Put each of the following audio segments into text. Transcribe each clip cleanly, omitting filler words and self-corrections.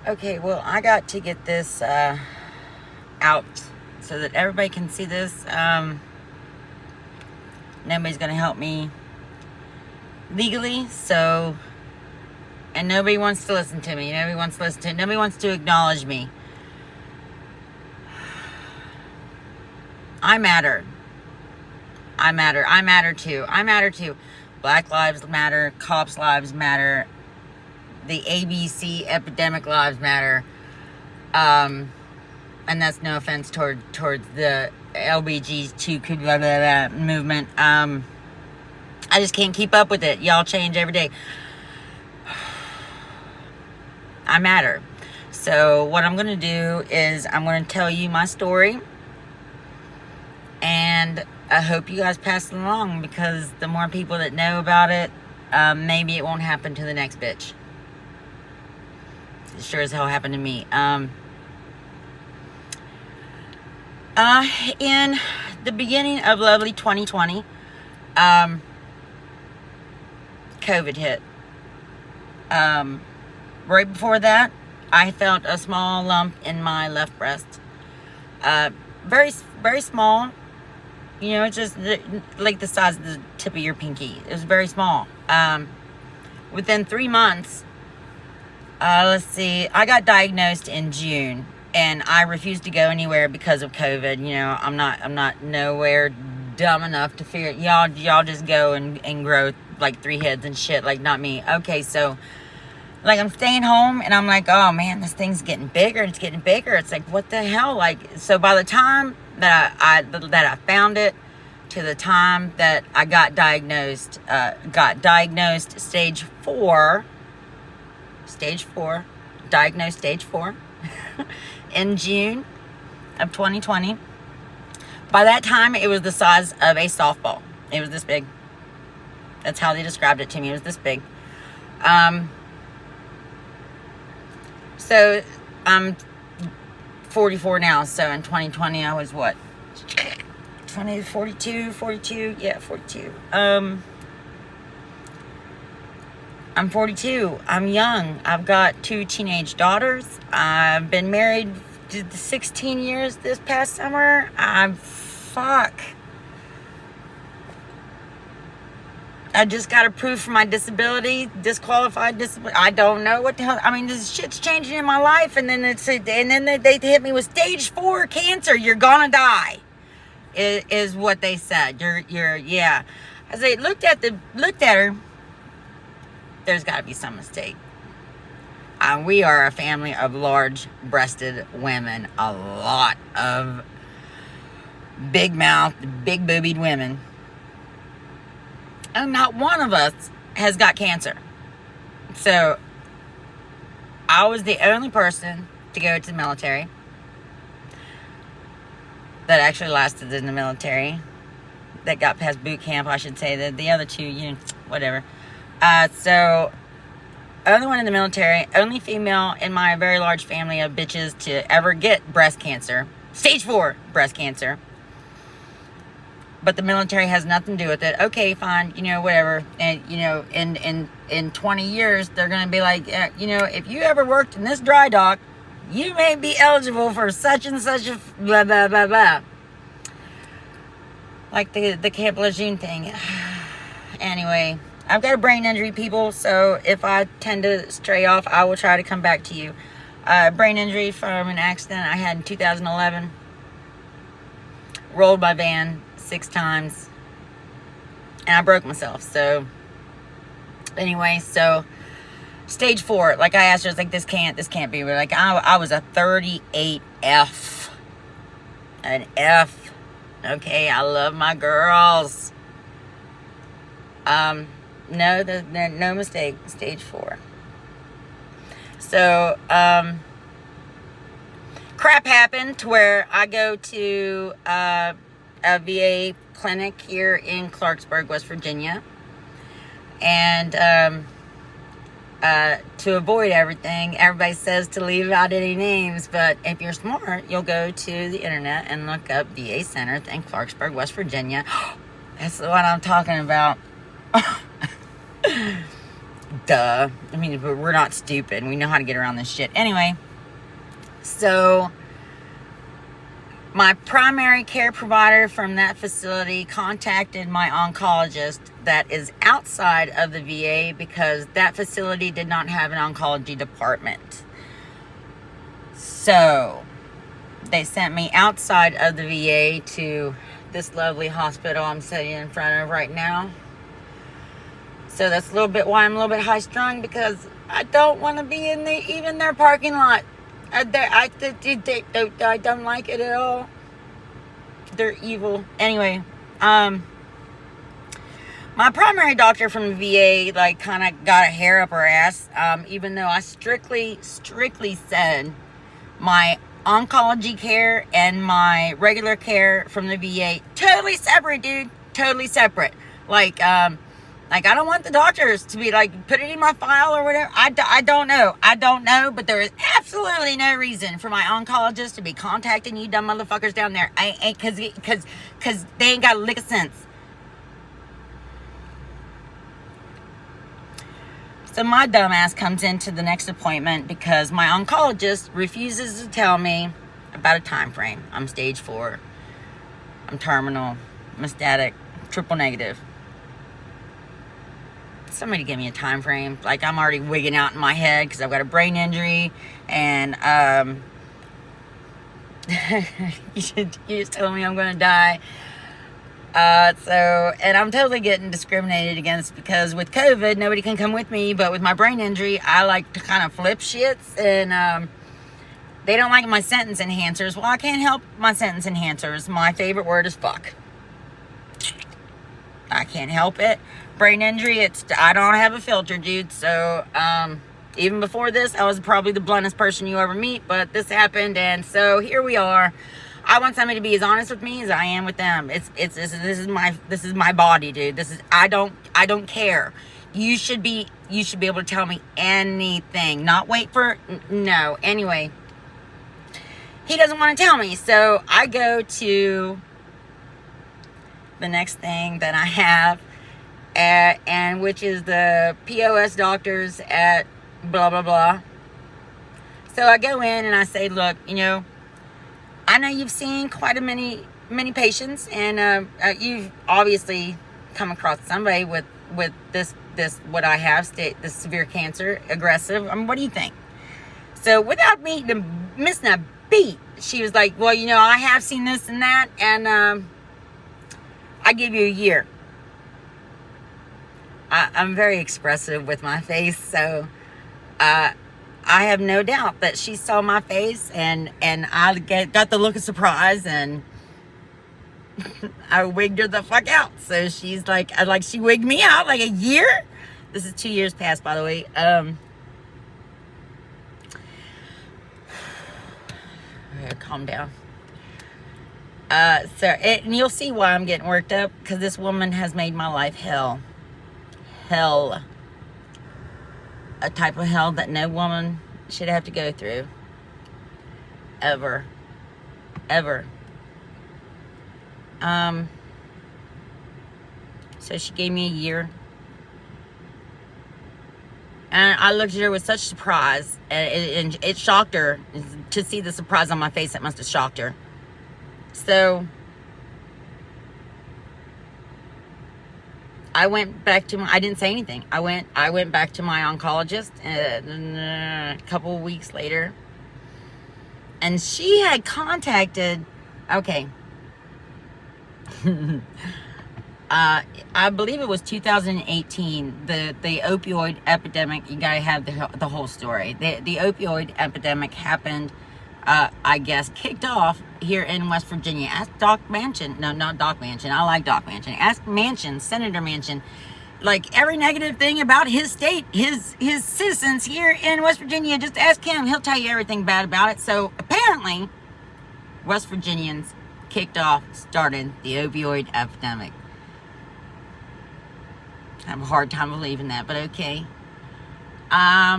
Okay, well, I got to get this out so that everybody can see this. Nobody's going to help me legally, so... And nobody wants to listen to me. Nobody wants to listen to it. Nobody wants to acknowledge me. I matter. I matter. I matter too. I matter too. Black lives matter. Cops' lives matter. The ABC epidemic lives matter. And that's no offense towards the LBGTQ blah, blah, blah, movement. I just can't keep up with it. Y'all change every day. I matter. So what I'm going to do is I'm going to tell you my story. And I hope you guys pass it along, because the more people that know about it, maybe it won't happen to the next bitch. It sure as hell happened to me. In the beginning of lovely 2020, COVID hit. Right before that, I felt a small lump in my left breast. Very, very small. You know, just like the size of the tip of your pinky. It was very small. Within 3 months, let's see, I got diagnosed in June, and I refused to go anywhere because of COVID. You know, I'm not nowhere dumb enough to figure, y'all just go and grow like 3 heads and shit, like not me. Okay, so like I'm staying home, and I'm like, oh man, this thing's getting bigger. It's getting bigger. It's like, what the hell? Like, so by the time that I found it, to the time that I got diagnosed stage 4, diagnosed stage 4 in June of 2020. By that time, it was the size of a softball. It was this big. That's how they described it to me. It was this big. So I'm 44 now. So in 2020, I was what? 42. Yeah, 42. I'm 42. I'm young. I've got 2 teenage daughters. I've been married 16 years this past summer. I just got approved for my disability, disqualified disability. I don't know what the hell. I mean, this shit's changing in my life, and then they hit me with stage 4 cancer. You're gonna die, is what they said. Yeah. As they looked at her, there's got to be some mistake. We are a family of large-breasted women, a lot of big-mouthed, big-boobied women. And not one of us has got cancer. So, I was the only person to go to the military that actually lasted in the military, that got past boot camp, I should say. The other 2, whatever. So, only one in the military, only female in my very large family of bitches to ever get breast cancer. Stage 4 breast cancer. But the military has nothing to do with it. Okay, fine, whatever. And, in 20 years, they're going to be like, if you ever worked in this dry dock, you may be eligible for such and such a blah, blah, blah, blah. Like the Camp Lejeune thing. Anyway, I've got a brain injury, people, so if I tend to stray off, I will try to come back to you. Brain injury from an accident I had in 2011. Rolled my van 6 times, and I broke myself. So anyway, so stage 4, like I asked her, I was like, this can't be real. Like I was a 38F, an F. Okay, I love my girls. No, there's no mistake. Stage 4. So crap happened to where I go to a VA clinic here in Clarksburg, West Virginia, and to avoid everything, everybody says to leave out any names, but if you're smart, you'll go to the internet and look up VA centers in Clarksburg, West Virginia. That's what I'm talking about. duh. I mean, but we're not stupid. We know how to get around this shit. Anyway, so my primary care provider from that facility contacted my oncologist that is outside of the VA because that facility did not have an oncology department. So they sent me outside of the VA to this lovely hospital I'm sitting in front of right now. So that's a little bit why I'm a little bit high strung, because I don't want to be in even their parking lot. I don't like it at all. They're evil. Anyway, my primary doctor from the VA, like, kind of got a hair up her ass, even though I strictly said my oncology care and my regular care from the VA, totally separate, dude. Totally separate. Like, I don't want the doctors to be like, put it in my file or whatever. I don't know, but there is absolutely no reason for my oncologist to be contacting you dumb motherfuckers down there. I ain't, cause they ain't got a lick of sense. So my dumb ass comes into the next appointment because my oncologist refuses to tell me about a time frame. I'm stage 4. I'm terminal, mestatic, triple negative. Somebody give me a time frame. Like, I'm already wigging out in my head because I've got a brain injury, and you just told me I'm gonna die. And I'm totally getting discriminated against because with COVID, nobody can come with me, but with my brain injury, I like to kind of flip shits, and they don't like my sentence enhancers. Well, I can't help my sentence enhancers. My favorite word is fuck. I can't help it. Brain injury, I don't have a filter, dude. So, even before this, I was probably the bluntest person you ever meet, but this happened, and so here we are. I want somebody to be as honest with me as I am with them. This is my body, dude. I don't care. You should be able to tell me anything. Not wait for, no. Anyway, he doesn't want to tell me, so I go to the next thing that I have, and which is the POS doctors at blah blah blah. So I go in and I say, look, I know you've seen quite a many patients, and you've obviously come across somebody with this what I have, this severe cancer, aggressive. What do you think? So without me missing a beat, she was like, well, I have seen this and that, and I give you a year. I'm very expressive with my face, so I have no doubt that she saw my face, and I got the look of surprise, and I wigged her the fuck out. So she's like, she wigged me out like a year. This is 2 years past, by the way. Calm down. And you'll see why I'm getting worked up, because this woman has made my life hell. Hell. A type of hell that no woman should have to go through. Ever. So she gave me a year. And I looked at her with such surprise, and it shocked her to see the surprise on my face. That must have shocked her. So I went back to I didn't say anything. I went back to my oncologist a couple of weeks later, and she had contacted, okay, I believe it was 2018, the opioid epidemic. You gotta have the whole story. The opioid epidemic happened, I guess, kicked off here in West Virginia. Ask Doc Manchin. No, not Doc Manchin. I like Doc Manchin. Ask Manchin, Senator Manchin, like every negative thing about his state, his citizens here in West Virginia. Just ask him. He'll tell you everything bad about it. So apparently, West Virginians started the opioid epidemic. I have a hard time believing that, but okay.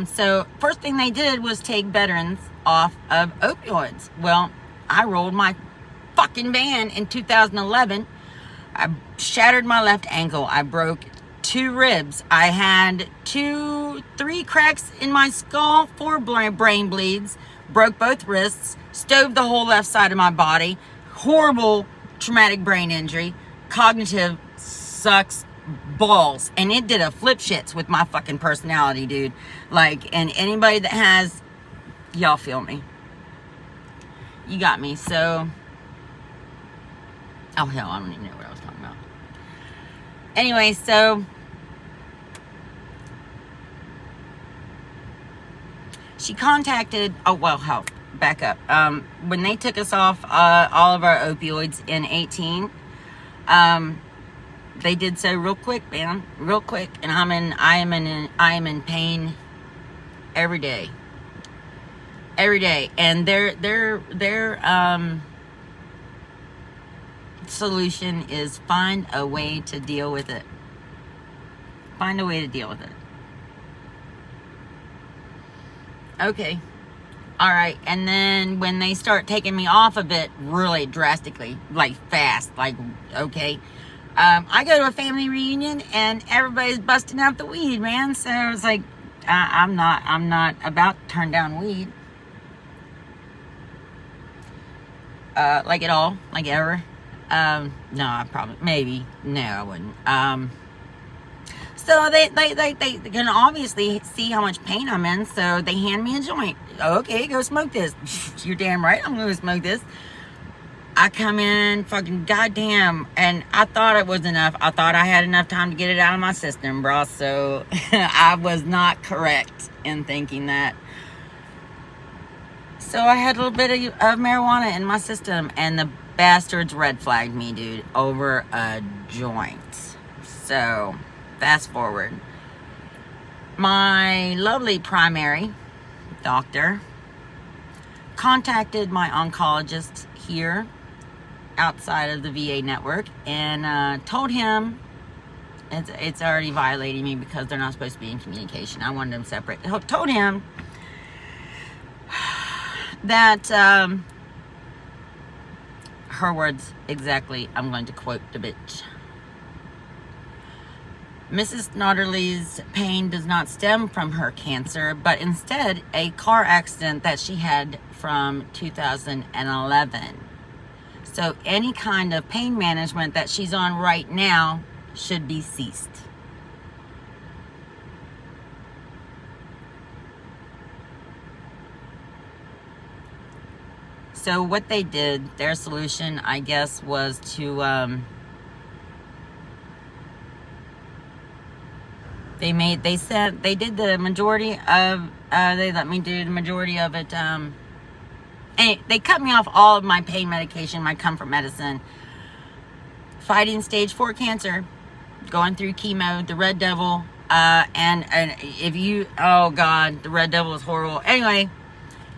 So first thing they did was take veterans off of opioids. Well, I rolled my fucking van in 2011. I shattered my left ankle. I broke 2 ribs. I had 3 cracks in my skull, 4 brain bleeds, broke both wrists, stoved the whole left side of my body, horrible traumatic brain injury, cognitive sucks balls, and it did a flip shits with my fucking personality, dude. Like, and anybody that has, y'all feel me. You got me. So, oh hell, I don't even know what I was talking about. Anyway, so she contacted, oh well, hell, back up. When they took us off all of our opioids in 18, they did so real quick, man, real quick, and I am in pain every day, and their solution is find a way to deal with it. Find a way to deal with it. Okay. All right. And then when they start taking me off of it really drastically, like fast, like, okay. I go to a family reunion and everybody's busting out the weed, man. So it's like, I'm not about to turn down weed. Like at all, like ever. No, I probably, maybe, no, I wouldn't. So they can obviously see how much pain I'm in, so they hand me a joint. Okay, go smoke this. You're damn right, I'm gonna smoke this. I come in, fucking goddamn, and I thought it was enough. I thought I had enough time to get it out of my system, bro, so I was not correct in thinking that. So I had a little bit of marijuana in my system, and the bastards red flagged me, dude, over a joint. So, fast forward. My lovely primary doctor contacted my oncologist here outside of the VA network and told him it's already violating me because they're not supposed to be in communication. I wanted them separate. Told him that her words exactly, I'm going to quote the bitch. Mrs. Notterly's pain does not stem from her cancer, but instead a car accident that she had from 2011. So any kind of pain management that she's on right now should be ceased. So what they did, their solution, I guess, was to, they did the majority of, they let me do the majority of it, and they cut me off all of my pain medication, my comfort medicine, fighting stage 4 cancer, going through chemo, the Red Devil, and if you, oh God, the Red Devil is horrible. Anyway,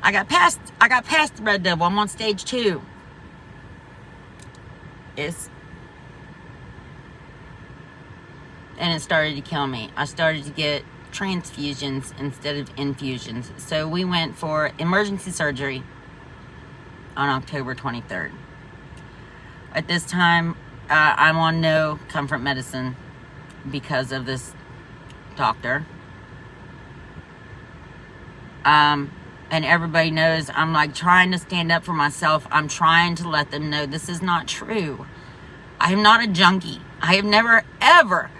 I got past the Red Devil. I'm on stage 2. And it started to kill me. I started to get transfusions instead of infusions. So we went for emergency surgery on October 23rd. At this time, I'm on no comfort medicine because of this doctor. And everybody knows I'm like trying to stand up for myself. I'm trying to let them know this is not true. I am not a junkie. I have never, ever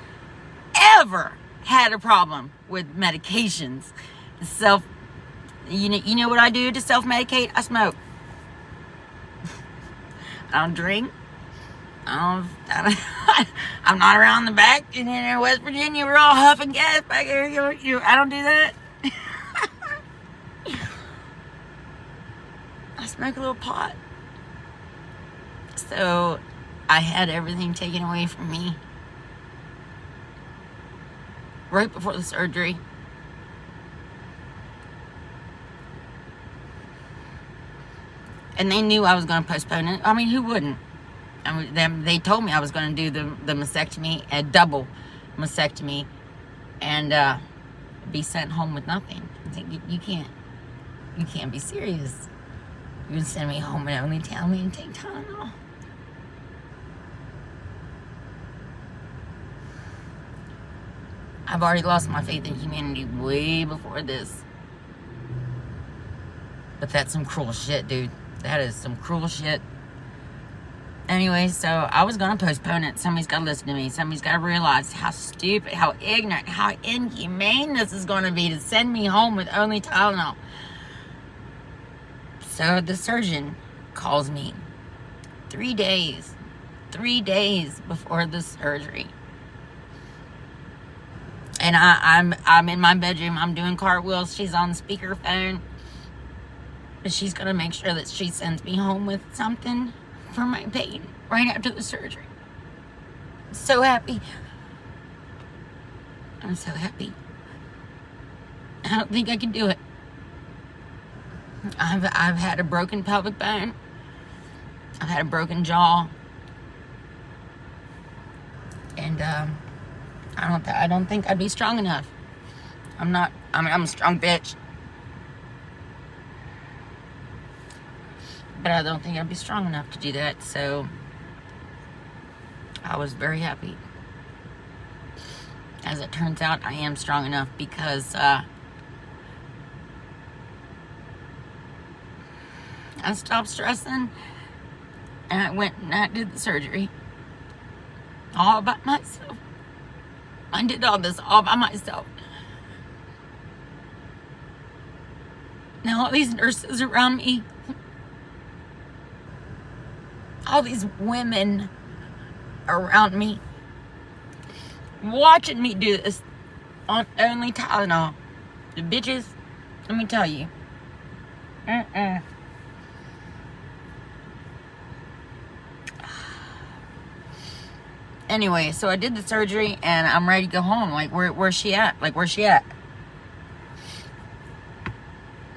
had a problem with medications. You know what I do to self-medicate? I smoke. I don't drink. I'm not around the back. And in West Virginia, we're all huffing gas back here. I don't do that. I smoke a little pot. So I had everything taken away from me right before the surgery. And they knew I was going to postpone it. I mean, who wouldn't? They told me I was going to do the mastectomy, a double mastectomy, and be sent home with nothing. I think you can't be serious. You can send me home and only tell me to take Tylenol. I've already lost my faith in humanity way before this. But that's some cruel shit, dude. That is some cruel shit. Anyway, so I was going to postpone it. Somebody's got to listen to me. Somebody's got to realize how stupid, how ignorant, how inhumane this is going to be to send me home with only Tylenol. So the surgeon calls me 3 days before the surgery. And I'm in my bedroom. I'm doing cartwheels. She's on speakerphone. She's going to make sure that she sends me home with something for my pain right after the surgery. I'm so happy. I'm so happy. I don't think I can do it. I've had a broken pelvic bone. I've had a broken jaw. And I don't think I'd be strong enough. I'm a strong bitch. But I don't think I'd be strong enough to do that, so I was very happy. As it turns out, I am strong enough because I stopped stressing and I went and I did the surgery all by myself. I did all this all by myself. Now all these nurses around me, all these women around me watching me do this on only Tylenol. The bitches, let me tell you. Anyway, so I did the surgery and I'm ready to go home. Like, where's she at? Like, where's she at?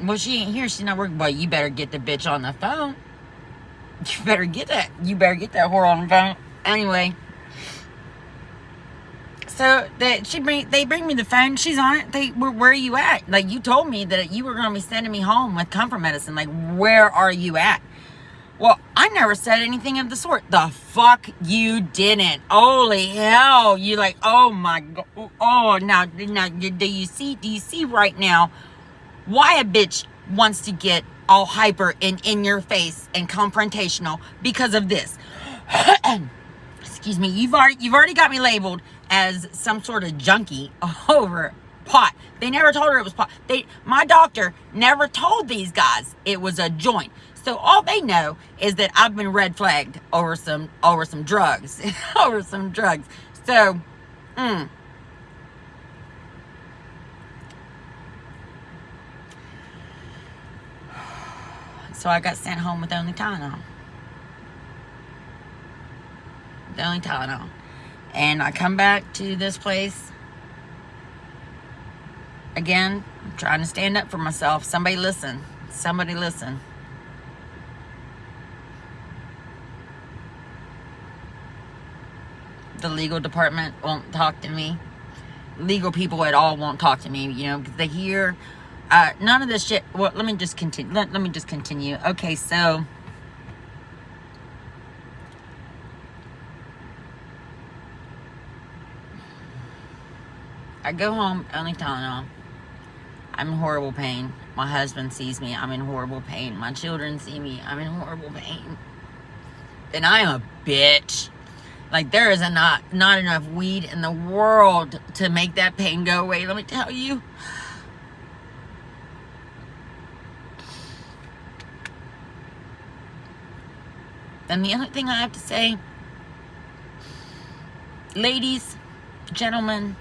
Well, she ain't here. She's not working. Well, you better get the bitch on the phone. You better get that whore on the phone. Anyway, so they bring me the phone. She's on it. Where are you at? Like, you told me that you were going to be sending me home with comfort medicine. Like, where are you at? Well, I never said anything of the sort. The fuck you didn't. Holy hell. You like, oh my God. Oh, now, do you see right now why a bitch wants to get all hyper and in your face and confrontational because of this? Excuse me. You've already got me labeled as some sort of junkie over pot. They never told her it was pot. My doctor never told these guys it was a joint. So all they know is that I've been red flagged over some drugs. Over some drugs. So, So I got sent home with only Tylenol. With only Tylenol. And I come back to this place. Again, I'm trying to stand up for myself. Somebody listen. Somebody listen. The legal department won't talk to me. Legal people at all won't talk to me, you know, because they hear none of this shit. Well, let me just continue. Let me just continue. Okay, so I go home, only Tylenol. I'm in horrible pain. My husband sees me. I'm in horrible pain. My children see me. I'm in horrible pain. And I am a bitch. Like, there is not enough weed in the world to make that pain go away, let me tell you. And the other thing I have to say, ladies, gentlemen,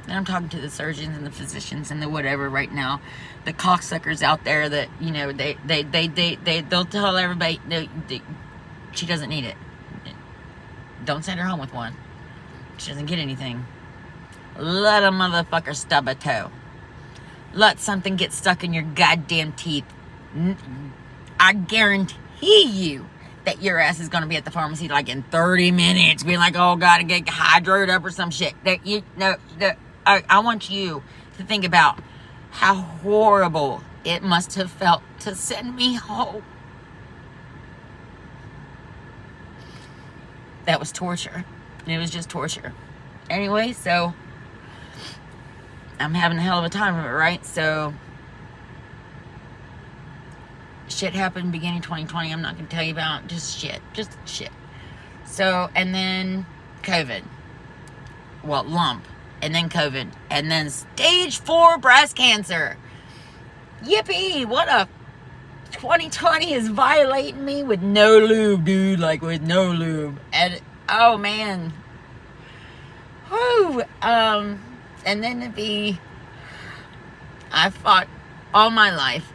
and I'm talking to the surgeons and the physicians and the whatever right now, the cocksuckers out there that, you know, they'll tell everybody she doesn't need it. Don't send her home with one. She doesn't get anything. Let a motherfucker stub a toe. Let something get stuck in your goddamn teeth. I guarantee you that your ass is going to be at the pharmacy like in 30 minutes. Being like, oh, gotta get hydrated up or some shit. I want you to think about how horrible it must have felt to send me home. That was torture. It was just torture. Anyway, so I'm having a hell of a time of it, right? So, shit happened beginning 2020. I'm not going to tell you about. Just shit. So, and then COVID. Well, lump. And then COVID. And then stage 4 breast cancer. Yippee! What a 2020 is violating me with no lube, dude. Like, with no lube. And, oh, man. Whew. And then to be... I fought all my life.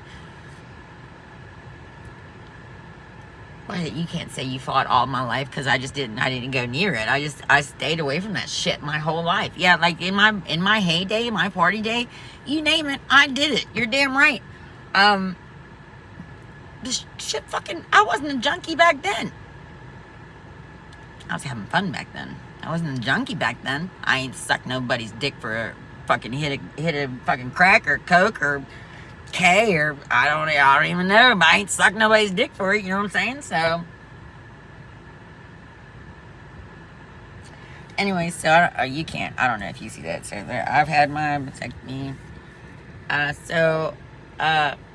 Well, you can't say you fought all my life, because I didn't go near it. I stayed away from that shit my whole life. Yeah, like in my heyday, my party day, you name it, I did it. You're damn right. This shit fucking, I wasn't a junkie back then. I was having fun back then. I wasn't a junkie back then. I ain't sucked nobody's dick for a fucking hit a fucking crack or coke or K, or I don't even know, but I ain't sucked nobody's dick for it, you know what I'm saying? So, anyway, so you can't, I don't know if you see that. So I've had my mastectomy.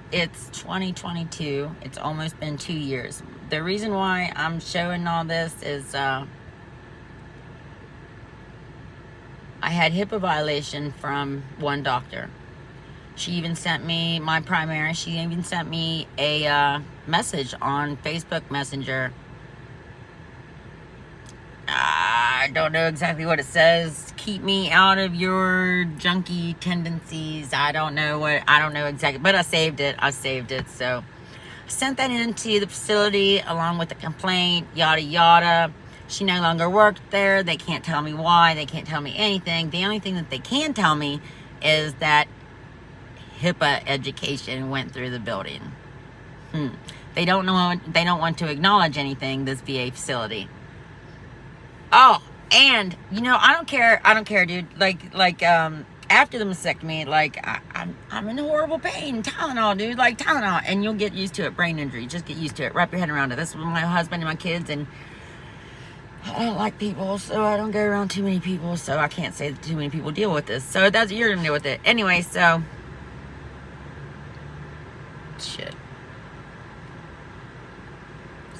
It's 2022. It's almost been 2 years. The reason why I'm showing all this is I had HIPAA violation from one doctor. She even sent me, my primary, she even sent me a message on Facebook Messenger. I don't know exactly what it says. Keep me out of your junkie tendencies. I don't know exactly, but I saved it. So I sent that into the facility along with the complaint, yada, yada. She no longer worked there. They can't tell me why. They can't tell me anything. The only thing that they can tell me is that HIPAA education went through the building. They don't want to acknowledge anything, this VA facility. Oh, and I don't care, dude. Like after the mastectomy, like I'm in horrible pain. Tylenol, dude, like Tylenol, and you'll get used to it. Brain injury, just get used to it. Wrap your head around it. This is with my husband and my kids, and I don't like people, so I don't go around too many people, so I can't say that too many people deal with this. So you're gonna deal with it anyway. So shit.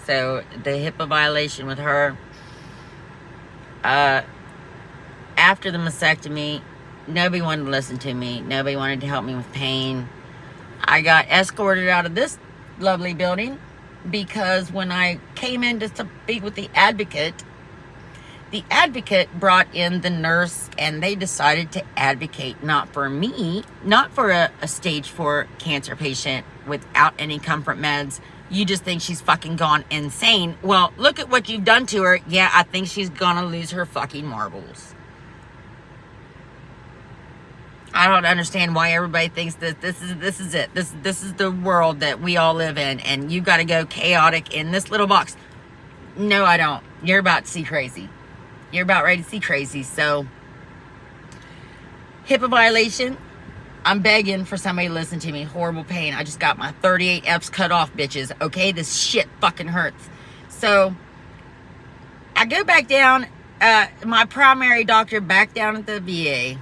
So the HIPAA violation with her. After the mastectomy, nobody wanted to listen to me. Nobody wanted to help me with pain. I got escorted out of this lovely building because when I came in to speak with the advocate brought in the nurse, and they decided to advocate not for me, not for a stage 4 cancer patient without any comfort meds. You just think she's fucking gone insane. Well, look at what you've done to her. Yeah, I think she's gonna lose her fucking marbles. I don't understand why everybody thinks that this is it. This is the world that we all live in, and you got to go chaotic in this little box. No, I don't. You're about to see crazy. You're about ready to see crazy. So, HIPAA violation. I'm begging for somebody to listen to me. Horrible pain. I just got my 38 F's cut off, bitches. Okay? This shit fucking hurts. So, I go back down. My primary doctor back down at the VA.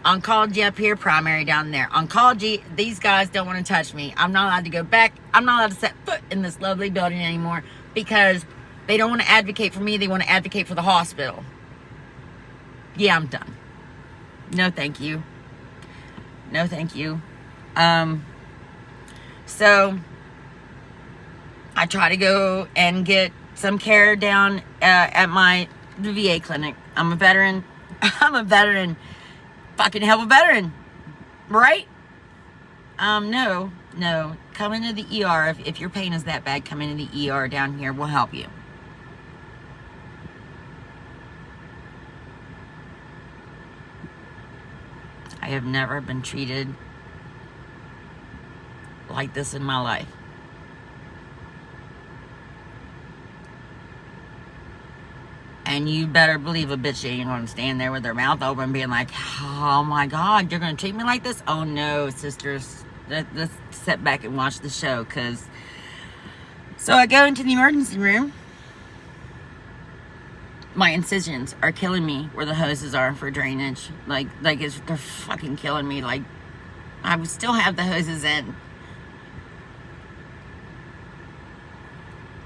Oncology up here, primary down there. Oncology, these guys don't want to touch me. I'm not allowed to go back. I'm not allowed to set foot in this lovely building anymore because they don't want to advocate for me. They want to advocate for the hospital. Yeah, I'm done. No, thank you. No, thank you. So I try to go and get some care down at the VA clinic. I'm a veteran. Fucking hell of a veteran. Right? No. Come into the ER. If your pain is that bad, come into the ER down here. We'll help you. I have never been treated like this in my life. And you better believe a bitch ain't gonna stand there with their mouth open being like, oh my God, you're gonna treat me like this? Oh no, sisters. Let's sit back and watch the show. So I go into the emergency room. my incisions are killing me where the hoses are for drainage. Like they're fucking killing me. Like, I would still have the hoses in.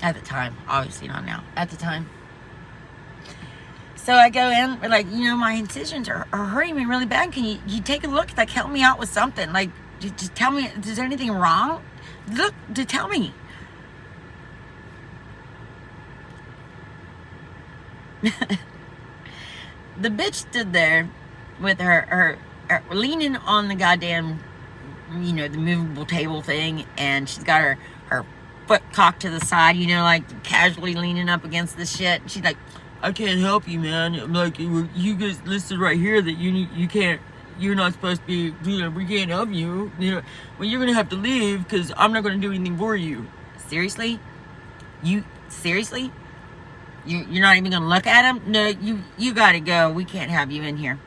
At the time. Obviously not now. At the time. So I go in, like, my incisions are hurting me really bad. Can you take a look? Like, help me out with something. Like, just tell me, is there anything wrong? Look, to tell me. The bitch stood there with her leaning on the goddamn, the movable table thing, and she's got her foot cocked to the side, like casually leaning up against the shit. And she's like, I can't help you, man. I'm like, you guys listed right here that you can't, you're not supposed to be, we can't help you. Well, you're gonna have to leave because I'm not gonna do anything for you. Seriously? Seriously? You're not even gonna look at him? No, you gotta go. We can't have you in here.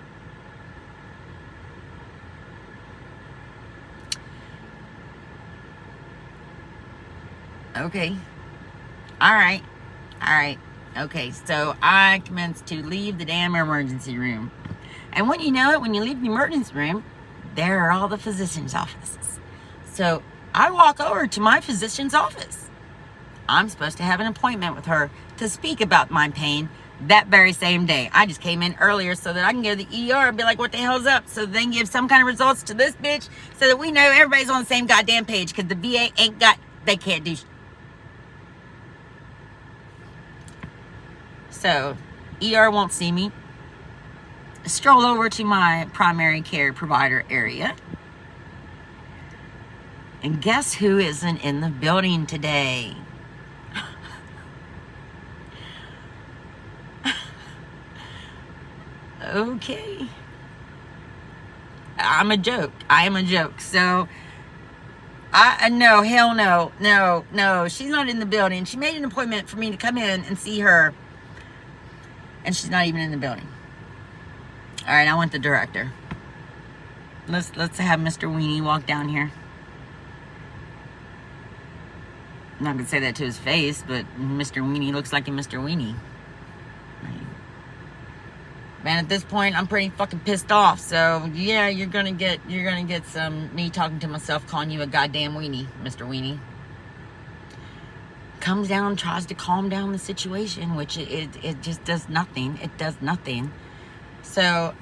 Okay. All right. Okay, so I commenced to leave the damn emergency room. And when you know it, when you leave the emergency room, there are all the physician's offices. So I walk over to my physician's office. I'm supposed to have an appointment with her to speak about my pain that very same day. I just came in earlier so that I can go to the ER and be like, what the hell's up? So they can give some kind of results to this bitch so that we know everybody's on the same goddamn page, because the VA they can't do. So ER won't see me. Stroll over to my primary care provider area. And guess who isn't in the building today? Okay. I am a joke. So, no, hell no. She's not in the building. She made an appointment for me to come in and see her. And she's not even in the building. All right, I want the director. Let's have Mr. Weenie walk down here. I'm not gonna say that to his face, but Mr. Weenie looks like a Mr. Weenie. Man, at this point, I'm pretty fucking pissed off. So yeah, you're gonna get some me talking to myself, calling you a goddamn weenie, Mr. Weenie. Comes down, tries to calm down the situation, which it just does nothing. It does nothing. So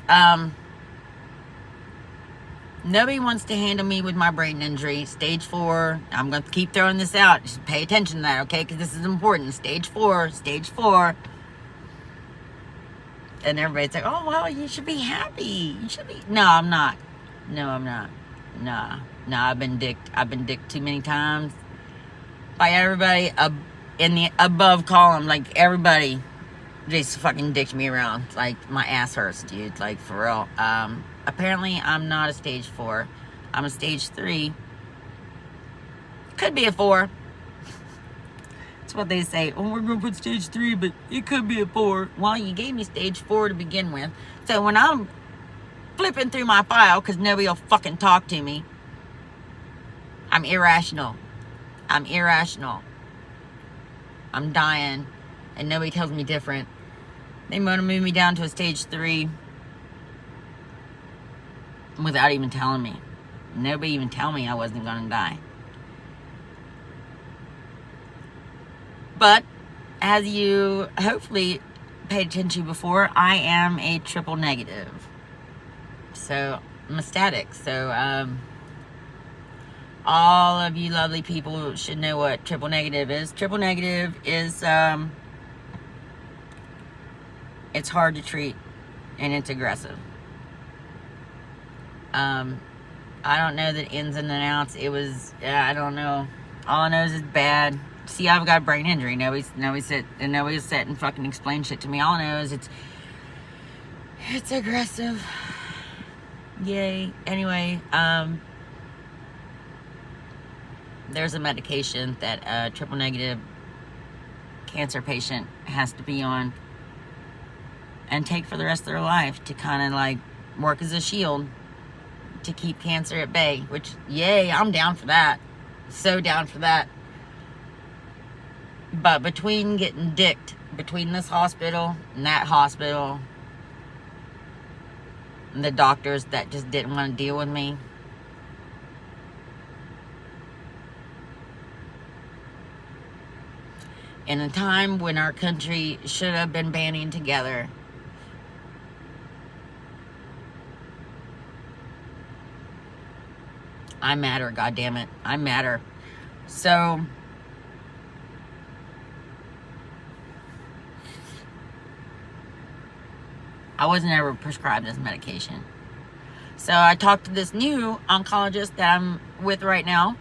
nobody wants to handle me with my brain injury. Stage 4. I'm going to keep throwing this out. Just pay attention to that, okay? Because this is important. Stage 4. And everybody's like, oh, well, you should be happy. You should be. No, I'm not. Nah, I've been dicked too many times by everybody in the above column. Like, everybody just fucking dicked me around. Like, my ass hurts, dude. Like, for real. Apparently, I'm not a stage 4. I'm a stage 3. Could be a 4. That's what they say. Oh, we're going to put stage 3, but it could be a 4. Well, you gave me stage 4 to begin with. So when I'm flipping through my file, because nobody will fucking talk to me, I'm irrational. I'm dying, and nobody tells me different. They want to move me down to a stage 3 without even telling me. Nobody even tell me I wasn't going to die. But, as you hopefully paid attention to before, I am a triple negative. So, mestatic. So, all of you lovely people should know what triple negative is. Triple negative is, it's hard to treat, and it's aggressive. I don't know the ins and outs. I don't know. All I know is it's bad. See, I've got a brain injury. Nobody's sit and fucking explain shit to me. All I know is it's aggressive. Yay. Anyway, there's a medication that a triple negative cancer patient has to be on and take for the rest of their life to kind of like work as a shield to keep cancer at bay, which, yay, I'm down for that. So down for that. But between getting dicked between this hospital and that hospital, and the doctors that just didn't want to deal with me. In a time when our country should have been banding together, I matter, goddammit. I matter. So, I wasn't ever prescribed this medication. So I talked to this new oncologist that I'm with right now.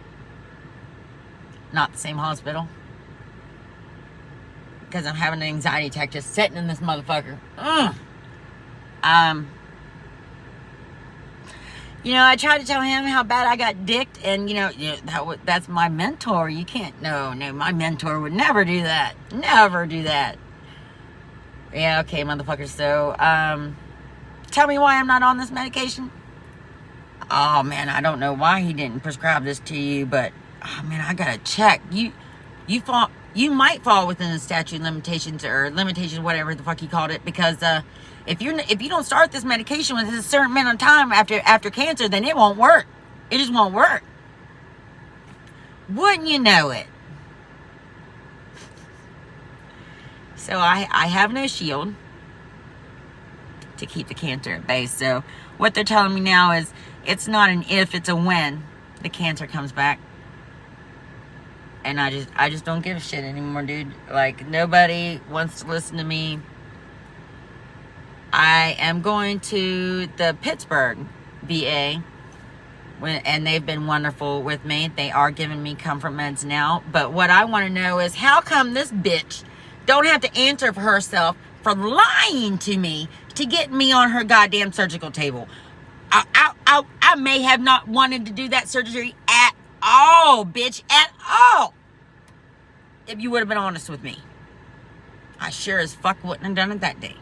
Not the same hospital. Because I'm having an anxiety attack just sitting in this motherfucker. You know, I tried to tell him how bad I got dicked, and that's my mentor. You can't, no, my mentor would never do that. Never do that. Yeah, okay, motherfucker. So, tell me why I'm not on this medication. Oh man, I don't know why he didn't prescribe this to you, but oh man, I gotta check. You might fall within the statute of limitations or limitations, whatever the fuck he called it, because if you don't start this medication within a certain amount of time after cancer, then it won't work. It just won't work. Wouldn't you know it? So I have no shield to keep the cancer at bay. So what they're telling me now is it's not an if, it's a when the cancer comes back. And I just don't give a shit anymore, dude. Like, nobody wants to listen to me. I am going to the Pittsburgh VA, and they've been wonderful with me. They are giving me comfort meds now. But what I want to know is, how come this bitch don't have to answer for herself for lying to me to get me on her goddamn surgical table? I may have not wanted to do that surgery at all, bitch, at all. If you would have been honest with me. I sure as fuck wouldn't have done it that day.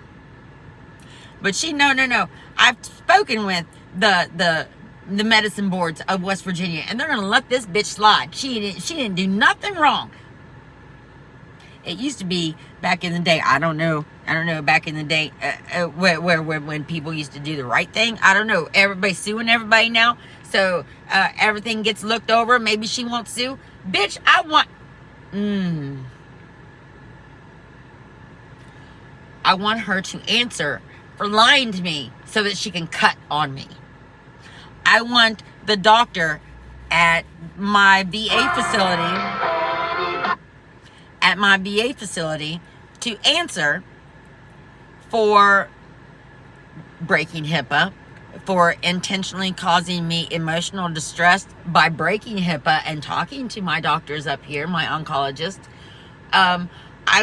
But no. I've spoken with the medicine boards of West Virginia, and they're gonna let this bitch slide. She didn't do nothing wrong. It used to be back in the day. I don't know. Back in the day, where when people used to do the right thing. I don't know. Everybody's suing everybody now, so everything gets looked over. Maybe she won't sue. Bitch, I want. I want her to answer for lying to me so that she can cut on me. I want the doctor at my VA facility to answer for breaking HIPAA, for intentionally causing me emotional distress by breaking HIPAA and talking to my doctors up here, my oncologist. I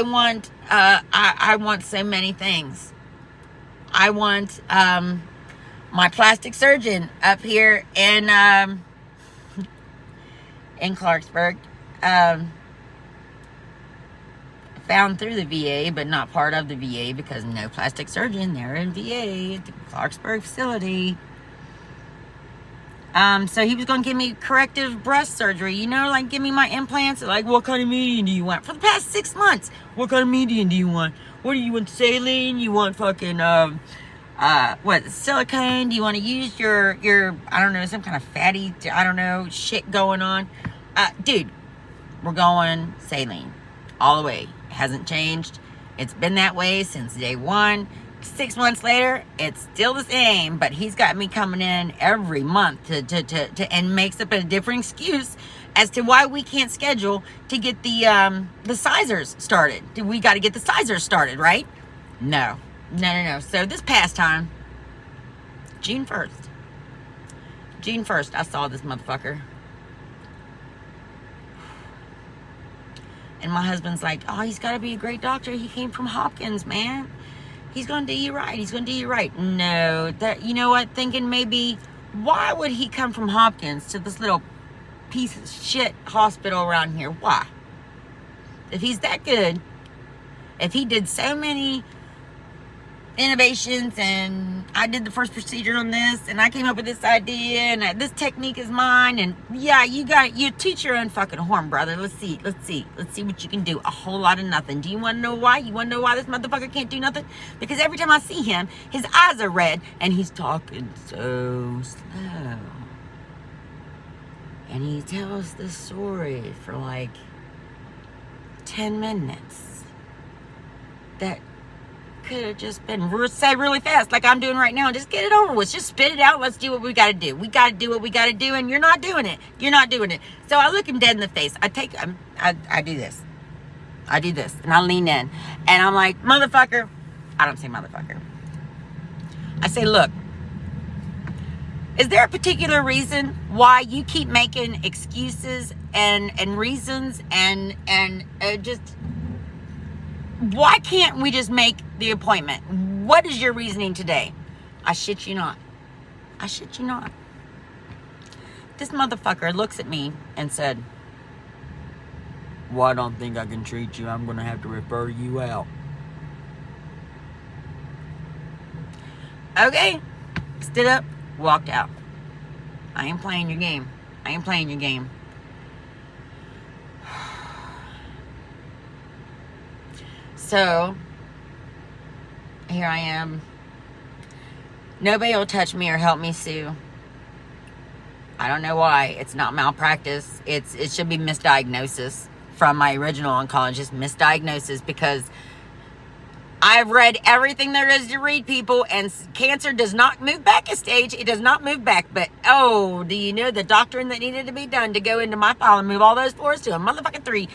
want so many things. I want my plastic surgeon up here in Clarksburg, found through the VA, but not part of the VA, because no plastic surgeon there in VA at the Clarksburg facility. So he was going to give me corrective breast surgery, like give me my implants. Like, what kind of medium do you want? For the past 6 months, what kind of medium do you want? What do you want, saline? You want fucking, silicone? Do you want to use your, I don't know, some kind of fatty, I don't know, shit going on? Dude, we're going saline all the way. Hasn't changed. It's been that way since day one. 6 months later, it's still the same, but he's got me coming in every month to and makes up a different excuse as to why we can't schedule to get the sizers started. We got to get the sizers started, right? No. So this past time, June 1st, I saw this motherfucker. And my husband's like, oh, he's got to be a great doctor. He came from Hopkins, man. He's going to do you right. No, you know what? Thinking maybe, why would he come from Hopkins to this little piece of shit hospital around here? Why? If he's that good, if he did so many innovations, and I did the first procedure on this, and I came up with this idea, and this technique is mine, and yeah, you teach your own fucking horn, brother. Let's see what you can do. A whole lot of nothing. Do you want to know why? You want to know why this motherfucker can't do nothing? Because every time I see him, his eyes are red, and he's talking so slow, and he tells the story for like 10 minutes that could have just been said really fast, like I'm doing right now. Just get it over with. Just spit it out. Let's do what we got to do. We got to do what we got to do, and you're not doing it. You're not doing it. So I look him dead in the face. I do this. I do this, and I lean in, and I'm like, motherfucker. I don't say motherfucker. I say, look, is there a particular reason why you keep making excuses and reasons and just... Why can't we just make the appointment? What is your reasoning today? I shit you not. I shit you not. This motherfucker looks at me and said, well, I don't think I can treat you. I'm going to have to refer you out. Okay. Stood up, walked out. I ain't playing your game. I ain't playing your game. So, here I am. Nobody will touch me or help me sue. I don't know why. It's not malpractice. It should be misdiagnosis from my original oncologist. Misdiagnosis, because I've read everything there is to read, people, and cancer does not move back a stage. It does not move back. But, oh, do you know the doctoring that needed to be done to go into my file and move all those floors to a motherfucking 3?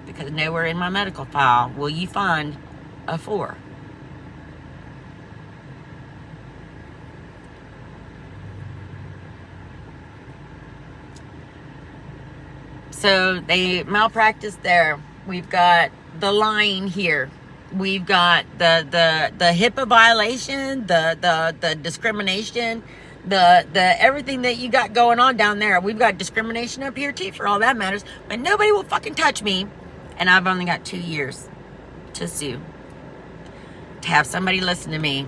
Because nowhere in my medical file will you find a 4. So they malpractice there. We've got the lying here. We've got the HIPAA violation, the discrimination, the everything that you got going on down there. We've got discrimination up here too, for all that matters. But nobody will fucking touch me. And I've only got 2 years to sue. To have somebody listen to me,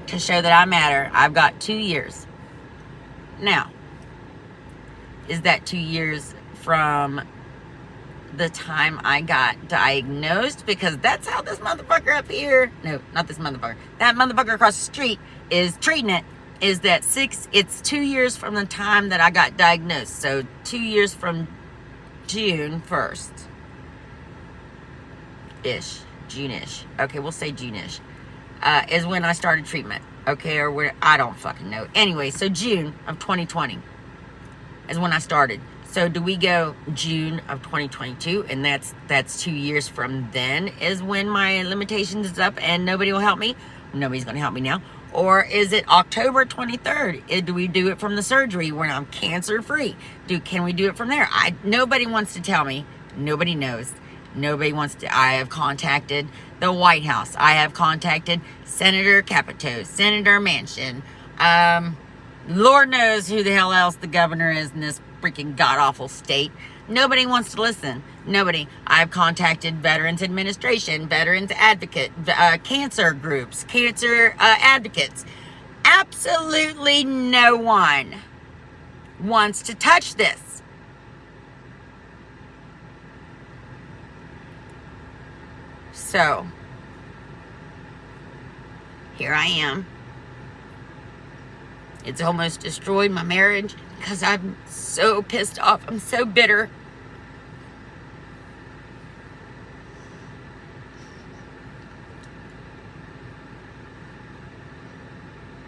to show that I matter. I've got 2 years. Now, is that 2 years from the time I got diagnosed? Because that's how this motherfucker up here, no, not this motherfucker, that motherfucker across the street is treating it, is that it's 2 years from the time that I got diagnosed. So 2 years from June 1st. June-ish. Okay, we'll say June-ish. Is when I started treatment. Okay, or where, I don't fucking know. Anyway, so June of 2020 is when I started. So do we go June of 2022, and that's 2 years from then is when my limitations is up and nobody will help me? Nobody's going to help me now. Or is it October 23rd? Do we do it from the surgery when I'm cancer free? Can we do it from there? Nobody wants to tell me. Nobody knows. Nobody wants to. I have contacted the White House. I have contacted Senator Capito, Senator Manchin. Lord knows who the hell else the governor is in this freaking god-awful state. Nobody wants to listen. Nobody. I've contacted Veterans Administration, Veterans Advocate, cancer groups, cancer advocates. Absolutely no one wants to touch this. So, here I am. It's almost destroyed my marriage because I'm so pissed off. I'm so bitter.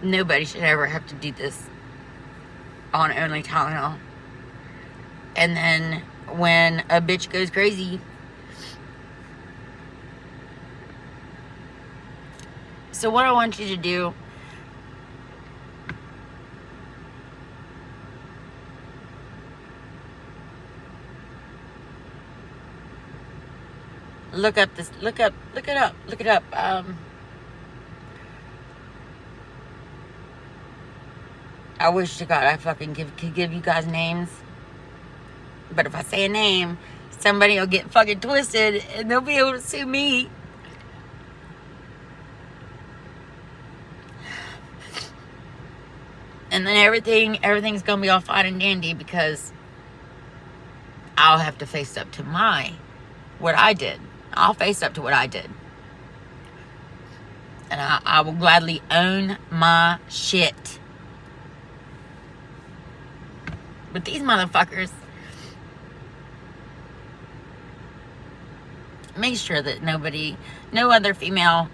Nobody should ever have to do this on only Tylenol. And then when a bitch goes crazy, so what I want you to do, look it up. I wish to God I fucking could give you guys names. But if I say a name, somebody will get fucking twisted and they'll be able to sue me. And then everything's gonna be all fine and dandy because I'll have to face up to what I did. I'll face up to what I did. And I will gladly own my shit. But these motherfuckers, make sure that no other female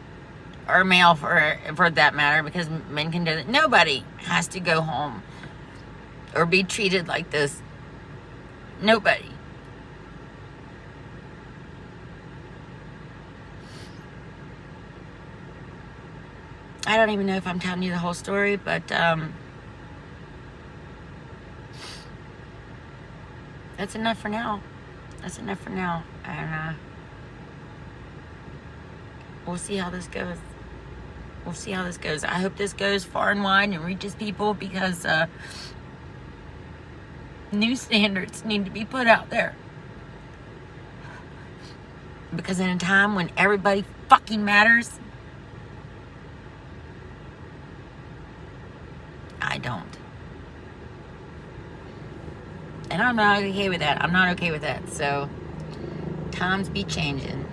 or male for that matter, because men can do that, nobody has to go home or be treated like this. Nobody. I don't even know if I'm telling you the whole story, but that's enough for now. That's enough for now. And we'll see how this goes. We'll see how this goes. I hope this goes far and wide and reaches people, because new standards need to be put out there. Because in a time when everybody fucking matters, I don't. And I'm not okay with that. I'm not okay with that. So, times be changing.